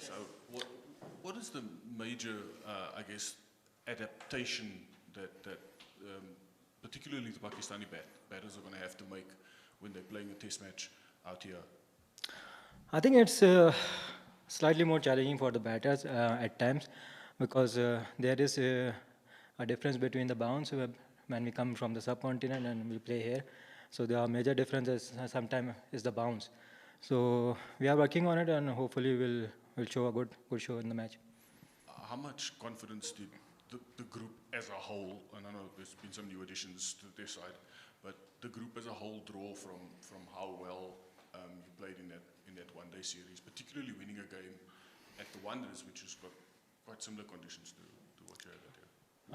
So what is the major, I guess, adaptation that particularly the Pakistani batters are going to have to make when they're playing a test match out here? I think it's slightly more challenging for the batters at times because there is a difference between the bounce when we come from the subcontinent and we play here. So there are major differences. Sometimes is the bounce. So we are working on it and hopefully we'll show a good show in the match. How much confidence did the group as a whole, and I know there's been some new additions to their side, but the group as a whole draw from how well you played in that one-day series, particularly winning a game at the Wanderers, which has got quite similar conditions to what you had out here?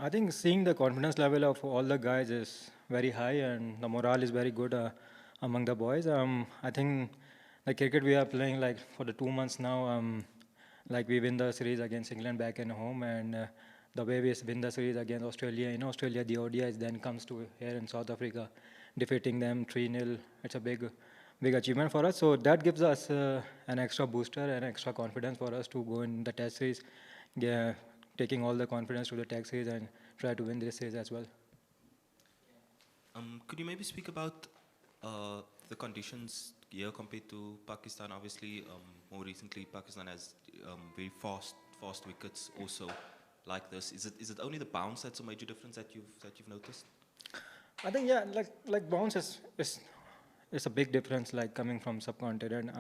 I think seeing the confidence level of all the guys is very high and the morale is very good among the boys. I think the cricket we are playing like for the 2 months now, like we win the series against England back in home and the way we win the series against Australia. In Australia, the ODIs then comes to here in South Africa, defeating them 3-0. It's a big achievement for us. So that gives us an extra booster and extra confidence for us to go in the test series. Yeah, taking all the confidence to the tech series and try to win this series as well. Could you maybe speak about the conditions here compared to Pakistan? Obviously, more recently, Pakistan has very fast wickets also like this. Is it only the bounce that's a major difference that you've noticed? I think yeah, like bounce is a big difference. Like coming from subcontinent,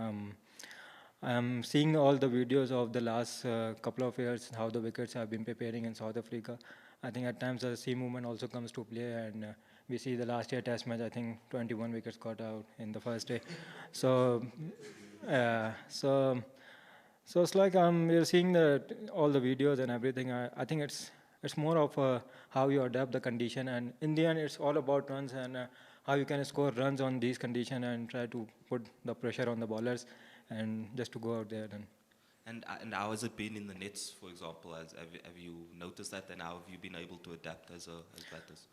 I'm seeing all the videos of the last couple of years how the wickets have been preparing in South Africa. I think at times the sea movement also comes to play, and we see the last year Test match. I think 21 wickets got out in the first day. So, uh, so so it's like we're seeing all the videos and everything. I think it's more of how you adapt the condition, and in the end, it's all about runs and how you can score runs on these conditions and try to put the pressure on the bowlers and just to go out there And how has it been in the nets, for example? Have you noticed that, and how have you been able to adapt as batters?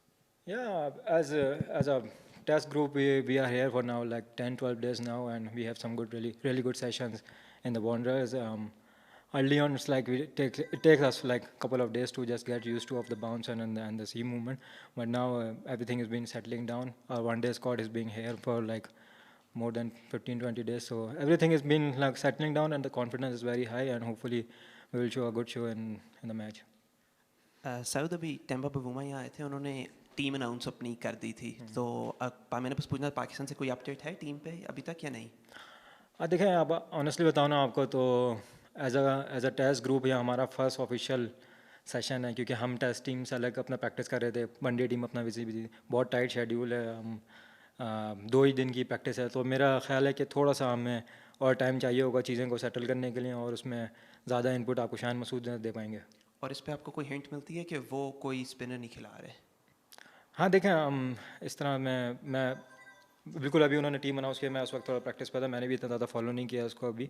Yeah, as a test group, we are here for now like 10, 12 days now, and we have some really good sessions in the Wanderers. Early on, it's like it takes us like a couple of days to just get used to of the bounce and the sea movement. But now everything has been settling down. Our one-day squad is being here for like more than 15, 20 days. So everything has been like settling down, and the confidence is very high, and hopefully we will show a good show in the match. Saud अभी Tampa Bavuma यहाँ आए थे, उन्होंने team announce अपनी कर दी थी, तो मैंने बस पूछना पाकिस्तान से कोई अपडेट है टीम पे अभी तक या नहीं? देखें अब ऑनेस्टली बताओ ना आपको तो एज अ टेस्ट ग्रुप ये हमारा फर्स्ट ऑफिशियल सेशन है क्योंकि हम टेस्ट टीम से अलग अपना प्रैक्टिस कर रहे थे। वनडे टीम अपना विजिट बहुत टाइट शेड्यूल है, हम 2 ही दिन की प्रैक्टिस है, तो मेरा ख्याल है कि थोड़ा सा हमें और टाइम चाहिए होगा चीज़ें को सेटल करने के लिए और उसमें ज़्यादा इनपुट आपको शान मसूद दे पाएंगे। और इस पर आपको कोई हिंट मिलती है कि वो कोई स्पिनर नहीं खिला रहे? हाँ देखें, इस तरह मैं बिल्कुल अभी उन्होंने टीम अनाउंस किया, मैं उस वक्त थोड़ा प्रैक्टिस पर था, मैंने भी इतना ज़्यादा फॉलो नहीं किया उसको अभी,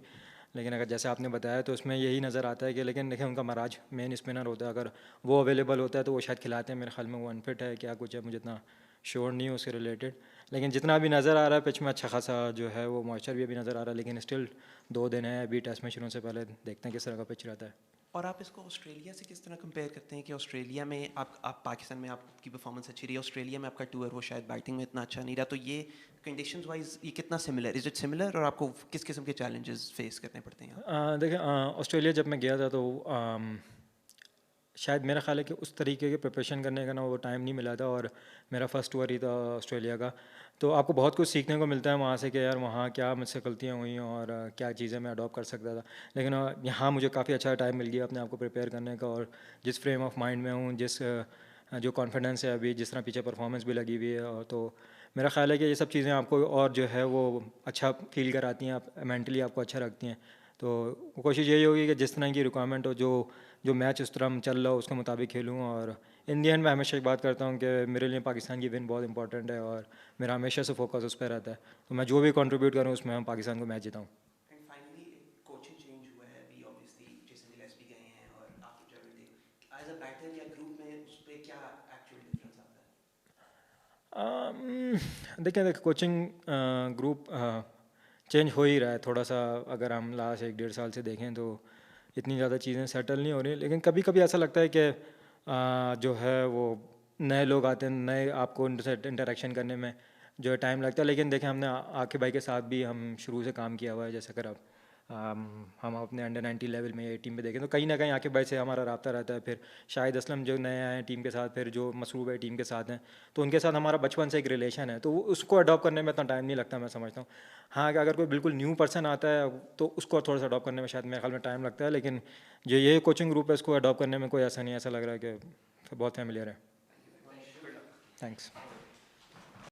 लेकिन अगर जैसे आपने बताया तो उसमें यही नज़र आता है कि लेकिन देखें उनका महाराज मेन स्पिनर होता है, अगर वो अवेलेबल होता है तो वो शायद खिलाते हैं। मेरे ख्याल में वो अनफिट है क्या कुछ है, मुझे इतना श्योर नहीं है उससे रिलेटेड, लेकिन जितना भी नज़र आ रहा है पिच में अच्छा खासा जो है वो मॉइस्चर भी अभी नज़र आ रहा है, लेकिन स्टिल 2 दिन है अभी टेस्ट मैच शुरू से पहले, देखते हैं किस तरह का पिच रहता है। और आप इसको ऑस्ट्रेलिया से किस तरह कंपेयर करते हैं कि ऑस्ट्रेलिया में आप पाकिस्तान में आपकी परफॉर्मेंस अच्छी रही, ऑस्ट्रेलिया में आपका टूर वो शायद बैटिंग में इतना अच्छा नहीं रहा, तो ये कंडीशंस वाइज ये कितना सिमिलर, इज इट सिमिलर, और आपको किस किस्म के चैलेंजेस फेस करने पड़ते हैं? देखिए ऑस्ट्रेलिया जब मैं गया था तो शायद मेरा ख्याल है कि उस तरीके के प्रिपरेशन करने का ना वो टाइम नहीं मिला था, और मेरा फर्स्ट टूर ही था ऑस्ट्रेलिया का, तो आपको बहुत कुछ सीखने को मिलता है वहाँ से कि यार वहाँ क्या मुझसे गलतियाँ हुई और क्या चीज़ें मैं अडॉप्ट कर सकता था, लेकिन यहाँ मुझे काफ़ी अच्छा टाइम मिल गया अपने आप को प्रिपेयर करने का, और जिस फ्रेम ऑफ माइंड में हूँ, जिस जो कॉन्फिडेंस है अभी, जिस तरह पीछे परफॉर्मेंस भी लगी हुई है, और तो मेरा ख्याल है कि ये सब चीज़ें आपको और जो है वो अच्छा फील कराती हैं, आप मेंटली आपको अच्छा रखती हैं, तो कोशिश यही होगी कि जिस तरह की रिक्वायरमेंट हो, जो मैच उस तरह चल रहा हो उसके मुताबिक खेलूँ, और इन दी एंड मैं हमेशा एक बात करता हूँ कि मेरे लिए पाकिस्तान की विन बहुत इंपॉर्टेंट है और मेरा हमेशा से फोकस उस पर रहता है, तो मैं जो भी कंट्रीब्यूट करूँ उसमें हम पाकिस्तान को मैच जिताऊँ। एंड फाइनली कोचिंग चेंज हुआ है अभी, ऑब्वियसली जेसन गिलेस्पी गए हैं और आपकी ट्रैवल थे, एज अ बैटर या ग्रुप में उस पर क्या एक्चुअल डिफरेंस आता देखिए कोचिंग ग्रुप चेंज हो ही रहा है थोड़ा सा, अगर हम लास्ट 1 डेढ़ साल से देखें तो इतनी ज़्यादा चीज़ें सेटल नहीं हो रही, लेकिन कभी कभी ऐसा लगता है कि जो है वो नए लोग आते हैं, नए आपको उनसे इंटरेक्शन करने में जो है टाइम लगता है। लेकिन देखें हमने आके भाई के साथ भी हम शुरू से काम किया हुआ है, जैसे अगर आप हम अपने अंडर 90 लेवल में ये टीम में देखें तो कहीं ना कहीं आके भाई से हमारा रब्ता रहता है। फिर शाहिद असलम जो नए आए हैं टीम के साथ, फिर जो मसरूब है टीम के साथ हैं, तो उनके साथ हमारा बचपन से एक रिलेशन है, तो उसको अडॉप्ट करने में इतना टाइम नहीं लगता मैं समझता हूँ। हाँ कि अगर कोई बिल्कुल न्यू पर्सन आता है तो उसको थोड़ा सा अडॉप्ट करने में शायद मेरे ख्याल में टाइम लगता है, लेकिन जो ये कोचिंग ग्रुप है इसको अडॉप्ट करने में कोई ऐसा नहीं, ऐसा लग रहा है कि बहुत फैमिलियर है। थैंक्स।